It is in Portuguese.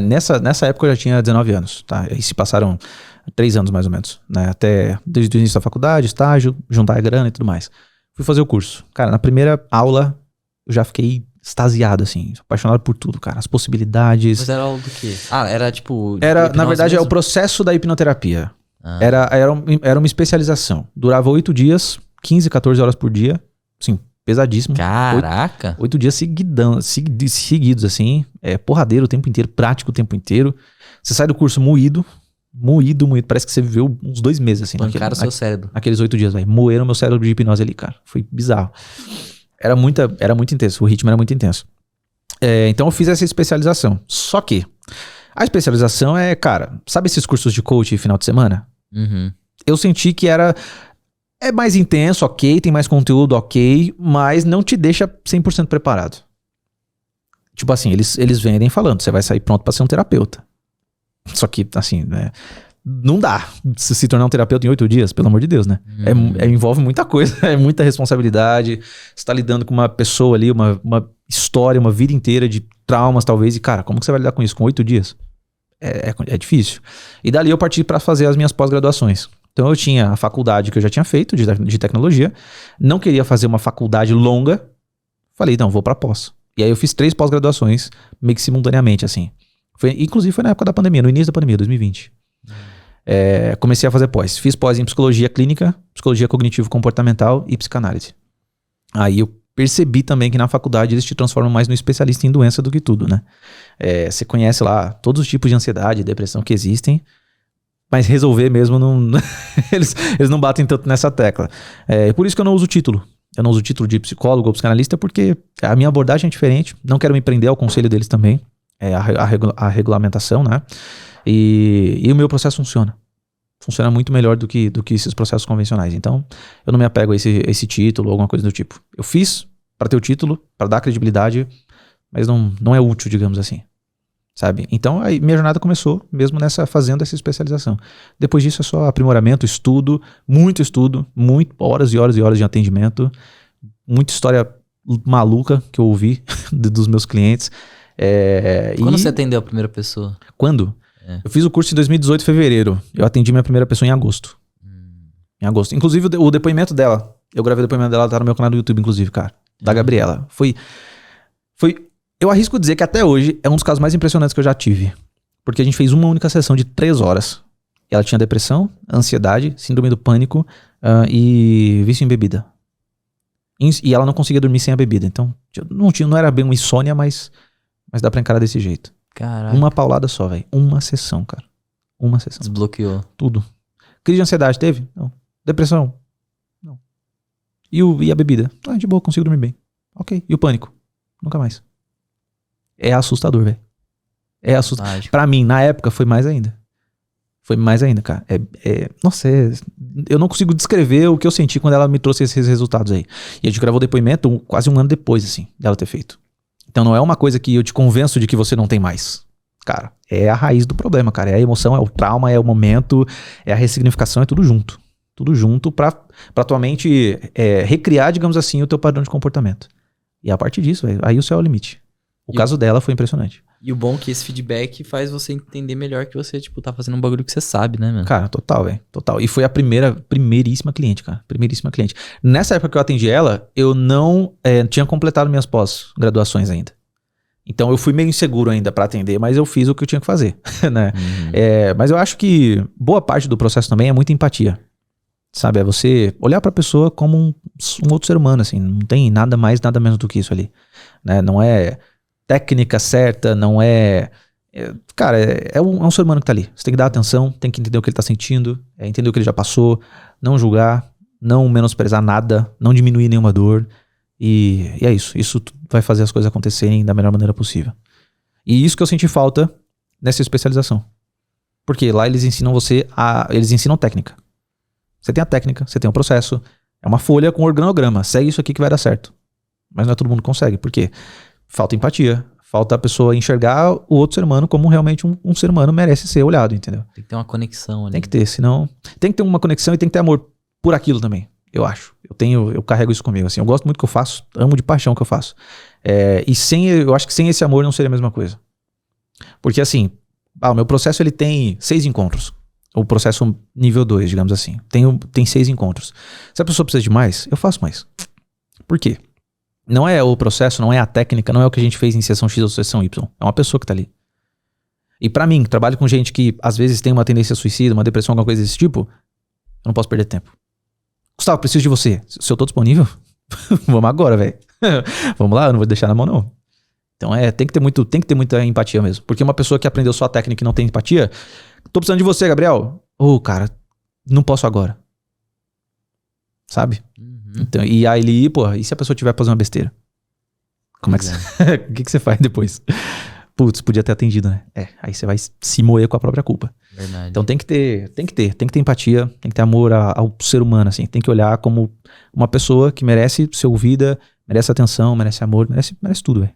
Nessa época eu já tinha 19 anos, tá? E se passaram 3 anos mais ou menos, né? Até desde o início da faculdade, estágio, juntar a grana e tudo mais. Fui fazer o curso. Cara, na primeira aula eu já fiquei extasiado, assim, apaixonado por tudo, cara. As possibilidades. Mas era aula do quê? Era tipo... Na verdade, é o mesmo? processo da hipnoterapia. Ah. Era uma especialização. Durava 8 dias, 15, 14 horas por dia. Sim, pesadíssimo. Caraca! 8 dias seguidos, assim. Porradeiro o tempo inteiro, prático o tempo inteiro. Você sai do curso moído. Parece que você viveu uns 2 meses, assim. Pancaram o seu cérebro. Naqueles 8 dias, velho. Moeram meu cérebro de hipnose ali, cara. Foi bizarro. Era muito intenso. O ritmo era muito intenso. Então eu fiz essa especialização. Só que a especialização cara, sabe esses cursos de coach final de semana? Uhum. Eu senti que é mais intenso, ok, tem mais conteúdo, ok, mas não te deixa 100% preparado. Tipo assim, eles vendem falando, você vai sair pronto pra ser um terapeuta. Só que, assim, né, não dá se tornar um terapeuta em 8 dias, pelo amor de Deus, né? Envolve muita coisa, é muita responsabilidade. Você tá lidando com uma pessoa ali, uma história, uma vida inteira de traumas, talvez. E, cara, como que você vai lidar com isso com 8 dias? É difícil. E dali eu parti para fazer as minhas pós-graduações. Então eu tinha a faculdade que eu já tinha feito de tecnologia. Não queria fazer uma faculdade longa. Falei, não, vou pra pós. E aí eu fiz 3 pós-graduações, meio que simultaneamente, assim. Inclusive foi na época da pandemia, no início da pandemia, 2020. Comecei a fazer pós. Fiz pós em psicologia clínica, psicologia cognitivo-comportamental e psicanálise. Aí eu percebi também que na faculdade eles te transformam mais no especialista em doença do que tudo, né? Você conhece lá todos os tipos de ansiedade e depressão que existem, mas resolver mesmo não... eles não batem tanto nessa tecla. Por isso que eu não uso o título. Eu não uso o título de psicólogo ou psicanalista porque a minha abordagem é diferente. Não quero me prender ao conselho deles também. A regulamentação, né? E o meu processo funciona. Funciona muito melhor do que esses processos convencionais. Então, eu não me apego a esse título ou alguma coisa do tipo. Eu fiz para ter o título, para dar credibilidade, mas não é útil, digamos assim. Sabe? Então, aí minha jornada começou mesmo fazendo essa especialização. Depois disso é só aprimoramento, estudo, muito horas e horas e horas de atendimento, muita história maluca que eu ouvi dos meus clientes. Quando você atendeu a primeira pessoa? Quando? Eu fiz o curso em 2018, em fevereiro. Eu atendi minha primeira pessoa em agosto. Em agosto. Inclusive, o depoimento dela. Eu gravei o depoimento dela, tá no meu canal do YouTube, inclusive, cara. Da Gabriela. Foi... Eu arrisco dizer que até hoje é um dos casos mais impressionantes que eu já tive. Porque a gente fez uma única sessão de 3 horas. Ela tinha depressão, ansiedade, síndrome do pânico e vício em bebida. E ela não conseguia dormir sem a bebida. Então, não era bem uma insônia, mas dá pra encarar desse jeito. Caraca. Uma paulada só, velho. Uma sessão, cara. Uma sessão. Desbloqueou. Tudo. Crise de ansiedade teve? Não. Depressão? Não. E a bebida? De boa, consigo dormir bem. Ok. E o pânico? Nunca mais. É assustador, velho. É assustador. Pra mim, na época, foi mais ainda. Foi mais ainda, cara. Nossa, eu não consigo descrever o que eu senti quando ela me trouxe esses resultados aí. E a gente gravou o depoimento quase um ano depois, assim, dela ter feito. Então não é uma coisa que eu te convenço de que você não tem mais. Cara, é a raiz do problema, cara. É a emoção, é o trauma, é o momento, é a ressignificação, é tudo junto. Tudo junto pra tua mente recriar, digamos assim, o teu padrão de comportamento. E a partir disso, véio, aí o céu é o limite. O caso dela foi impressionante. E o bom é que esse feedback faz você entender melhor que você, tipo, tá fazendo um bagulho que você sabe, né, mano? Cara, total, velho. Total. E foi a primeiríssima cliente, cara. Primeiríssima cliente. Nessa época que eu atendi ela, eu não tinha completado minhas pós-graduações ainda. Então eu fui meio inseguro ainda pra atender, mas eu fiz o que eu tinha que fazer, né? Mas eu acho que boa parte do processo também é muita empatia. Sabe? É você olhar pra pessoa como um outro ser humano, assim. Não tem nada mais, nada menos do que isso ali. Né? Não é técnica certa, não é... Cara, é um ser humano que tá ali. Você tem que dar atenção, tem que entender o que ele tá sentindo, entender o que ele já passou, não julgar, não menosprezar nada, não diminuir nenhuma dor. E é isso. Isso vai fazer as coisas acontecerem da melhor maneira possível. E isso que eu senti falta nessa especialização. Porque lá eles ensinam eles ensinam técnica. Você tem a técnica, você tem o processo. É uma folha com organograma. Segue isso aqui que vai dar certo. Mas não é todo mundo que consegue. Por quê? Falta empatia. Falta a pessoa enxergar o outro ser humano como realmente um ser humano merece ser olhado, entendeu? Tem que ter uma conexão ali. Tem que ter, senão... Tem que ter uma conexão e tem que ter amor por aquilo também, eu acho. Eu carrego isso comigo, assim. Eu gosto muito do que eu faço, amo de paixão o que eu faço. Eu acho que sem esse amor não seria a mesma coisa. Porque assim, o meu processo ele tem 6 encontros. O processo nível 2, digamos assim. Tem 6 encontros. Se a pessoa precisa de mais, eu faço mais. Por quê? Não é o processo, não é a técnica, não é o que a gente fez em sessão X ou sessão Y. É uma pessoa que tá ali. E pra mim, que trabalho com gente que às vezes tem uma tendência suicida, uma depressão, alguma coisa desse tipo, eu não posso perder tempo. Gustavo, preciso de você. Se eu tô disponível, vamos agora, velho. Vamos lá, eu não vou deixar na mão, não. Então tem que ter muita empatia mesmo. Porque uma pessoa que aprendeu só a técnica e não tem empatia, tô precisando de você, Gabriel. Cara, não posso agora. Sabe? Então, e aí, pô, e se a pessoa tiver fazendo uma besteira? Como é que o que você faz depois? Putz, podia ter atendido, né? Aí você vai se moer com a própria culpa. Verdade. Então tem que ter empatia, tem que ter amor ao ser humano, assim. Tem que olhar como uma pessoa que merece ser ouvida, merece atenção, merece amor, merece tudo, velho.